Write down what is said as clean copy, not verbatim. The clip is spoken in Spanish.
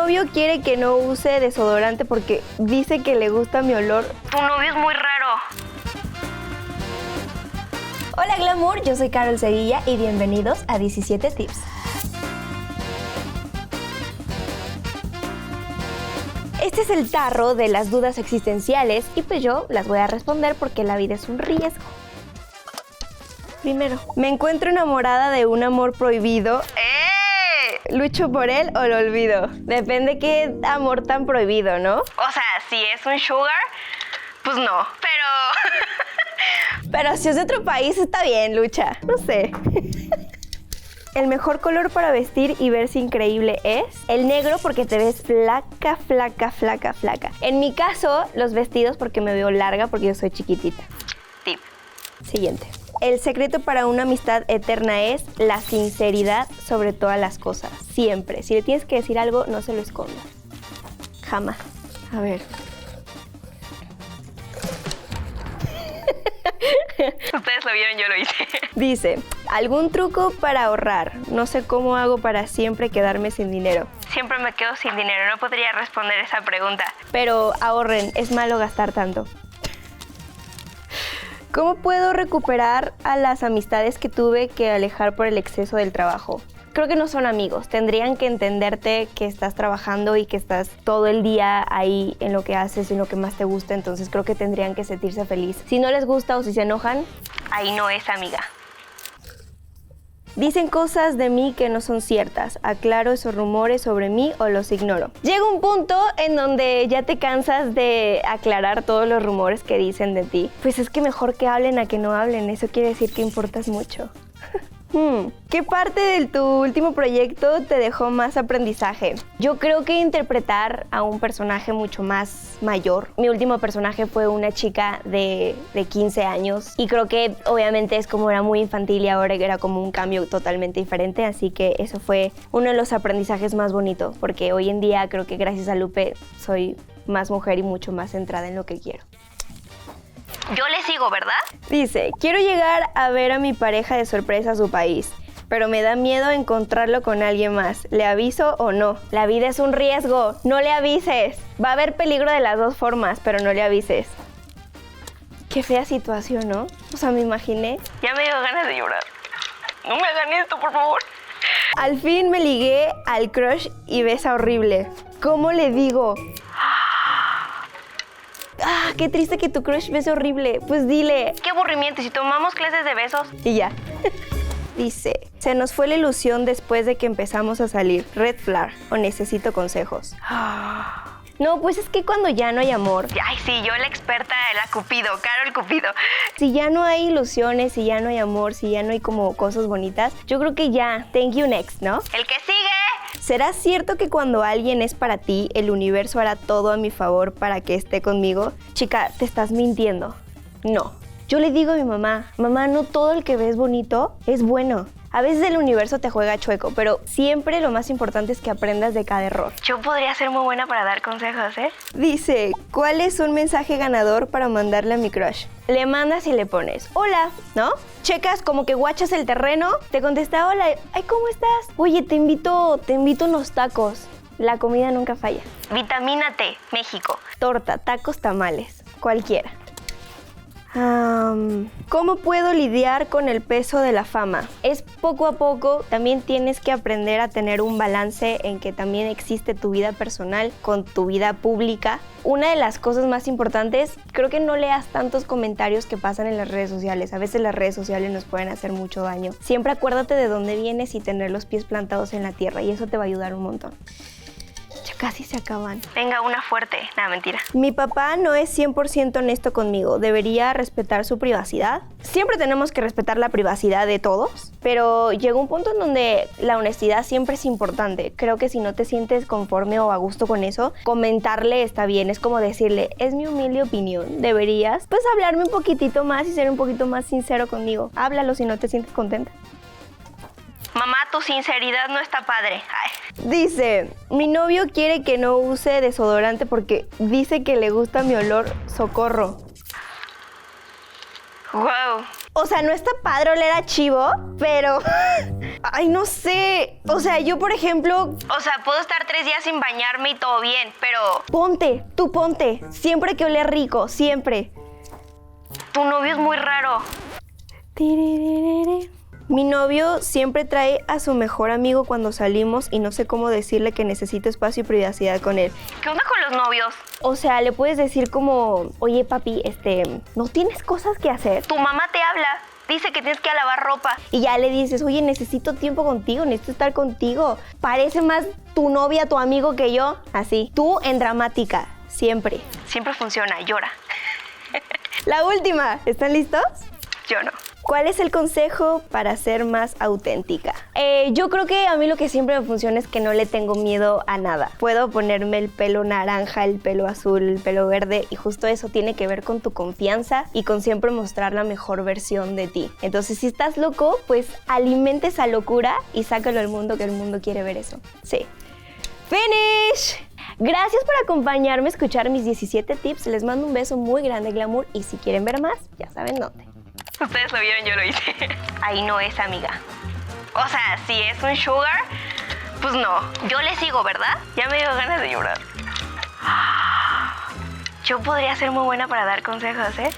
novio quiere que no use desodorante porque dice que le gusta mi olor. Tu novio es muy raro. Hola Glamour, yo soy Carol Sevilla y bienvenidos a 17 Tips. Este es el tarro de las dudas existenciales y pues yo las voy a responder porque la vida es un riesgo. Primero, me encuentro enamorada de un amor prohibido. ¿Lucho por él o lo olvido? Depende qué amor tan prohibido, ¿no? O sea, si es un sugar, pues no. Pero si es de otro país está bien, Lucha. No sé. El mejor color para vestir y verse increíble es el negro porque te ves flaca, flaca, flaca, flaca. En mi caso, los vestidos porque me veo larga porque yo soy chiquitita. Tip. Siguiente. El secreto para una amistad eterna es la sinceridad sobre todas las cosas. Siempre. Si le tienes que decir algo, no se lo escondas. Jamás. A ver. Ustedes lo vieron, yo lo hice. Dice, ¿algún truco para ahorrar? No sé cómo hago para siempre quedarme sin dinero. Siempre me quedo sin dinero, no podría responder esa pregunta. Pero ahorren, es malo gastar tanto. ¿Cómo puedo recuperar a las amistades que tuve que alejar por el exceso del trabajo? Creo que no son amigos, tendrían que entenderte que estás trabajando y que estás todo el día ahí en lo que haces, en lo que más te gusta, entonces creo que tendrían que sentirse feliz. Si no les gusta o si se enojan, ahí no es amiga. Dicen cosas de mí que no son ciertas. ¿Aclaro esos rumores sobre mí o los ignoro? Llega un punto en donde ya te cansas de aclarar todos los rumores que dicen de ti. Pues es que mejor que hablen a que no hablen. Eso quiere decir que importas mucho. ¿Qué parte de tu último proyecto te dejó más aprendizaje? Yo creo que interpretar a un personaje mucho más mayor. Mi último personaje fue una chica de 15 años y creo que obviamente es como era muy infantil y ahora era como un cambio totalmente diferente, así que eso fue uno de los aprendizajes más bonitos porque hoy en día creo que gracias a Lupe soy más mujer y mucho más centrada en lo que quiero. Yo le sigo, ¿verdad? Dice, quiero llegar a ver a mi pareja de sorpresa a su país, pero me da miedo encontrarlo con alguien más. ¿Le aviso o no? La vida es un riesgo, no le avises. Va a haber peligro de las dos formas, pero no le avises. Qué fea situación, ¿no? O sea, me imaginé. Ya me dio ganas de llorar. No me hagan esto, por favor. Al fin me ligué al crush y besa horrible. ¿Cómo le digo? Qué triste que tu crush bese horrible. Pues dile. Qué aburrimiento, si tomamos clases de besos. Y ya. Dice, se nos fue la ilusión después de que empezamos a salir. Red flag o necesito consejos. No, pues es que cuando ya no hay amor. Ay, sí, yo la experta, la Cupido, Carol Cupido. Si ya no hay ilusiones, si ya no hay amor, si ya no hay como cosas bonitas, yo creo que ya, thank you next, ¿no? El que sigue. ¿Será cierto que cuando alguien es para ti, el universo hará todo a mi favor para que esté conmigo? Chica, te estás mintiendo. No. Yo le digo a mi mamá, no todo el que ves bonito es bueno. A veces el universo te juega chueco, pero siempre lo más importante es que aprendas de cada error. Yo podría ser muy buena para dar consejos, ¿eh? Dice, ¿cuál es un mensaje ganador para mandarle a mi crush? Le mandas y le pones, hola, ¿no? Checas como que guachas el terreno, te contesta, hola, ay, ¿cómo estás? Oye, te invito unos tacos. La comida nunca falla. Vitamina T, México. Torta, tacos, tamales, cualquiera. ¿Cómo puedo lidiar con el peso de la fama? Es poco a poco, también tienes que aprender a tener un balance en que también existe tu vida personal con tu vida pública. Una de las cosas más importantes, creo que no leas tantos comentarios que pasan en las redes sociales. A veces las redes sociales nos pueden hacer mucho daño. Siempre acuérdate de dónde vienes y tener los pies plantados en la tierra y eso te va a ayudar un montón. Ya casi se acaban. Venga, una fuerte. Nada, mentira. Mi papá no es 100% honesto conmigo. ¿Debería respetar su privacidad? Siempre tenemos que respetar la privacidad de todos, pero llega un punto en donde la honestidad siempre es importante. Creo que si no te sientes conforme o a gusto con eso, comentarle está bien. Es como decirle, es mi humilde opinión. ¿Deberías? Pues hablarme un poquitito más y ser un poquito más sincero conmigo. Háblalo si no te sientes contenta. Mamá, tu sinceridad no está padre. Ay. Dice, mi novio quiere que no use desodorante porque dice que le gusta mi olor. Socorro. Wow. O sea, no está padre oler a chivo, pero... Ay, no sé. O sea, yo, por ejemplo... O sea, puedo estar 3 días sin bañarme y todo bien, pero Tú ponte. Siempre que oler rico, siempre. tu novio es muy raro. Tiririri. Mi novio siempre trae a su mejor amigo cuando salimos y no sé cómo decirle que necesito espacio y privacidad con él. ¿Qué onda con los novios? O sea, le puedes decir como, oye papi, ¿no tienes cosas que hacer? Tu mamá te habla, dice que tienes que ir a lavar ropa. Y ya le dices, oye, necesito tiempo contigo, necesito estar contigo. Parece más tu novia, tu amigo que yo. Así, tú en dramática, siempre. Siempre funciona, llora. La última, ¿están listos? Yo no. ¿Cuál es el consejo para ser más auténtica? Yo creo que a mí lo que siempre me funciona es que no le tengo miedo a nada. Puedo ponerme el pelo naranja, el pelo azul, el pelo verde y justo eso tiene que ver con tu confianza y con siempre mostrar la mejor versión de ti. Entonces, si estás loco, pues alimente esa locura y sácalo al mundo, que el mundo quiere ver eso. Sí. ¡Finish! Gracias por acompañarme a escuchar mis 17 tips. Les mando un beso muy grande, glamour. Y si quieren ver más, ya saben dónde. Ustedes lo vieron, yo lo hice. Ahí no es, amiga. O sea, si es un sugar, pues no. Yo le sigo, ¿verdad? Ya me dio ganas de llorar. Yo podría ser muy buena para dar consejos, ¿eh?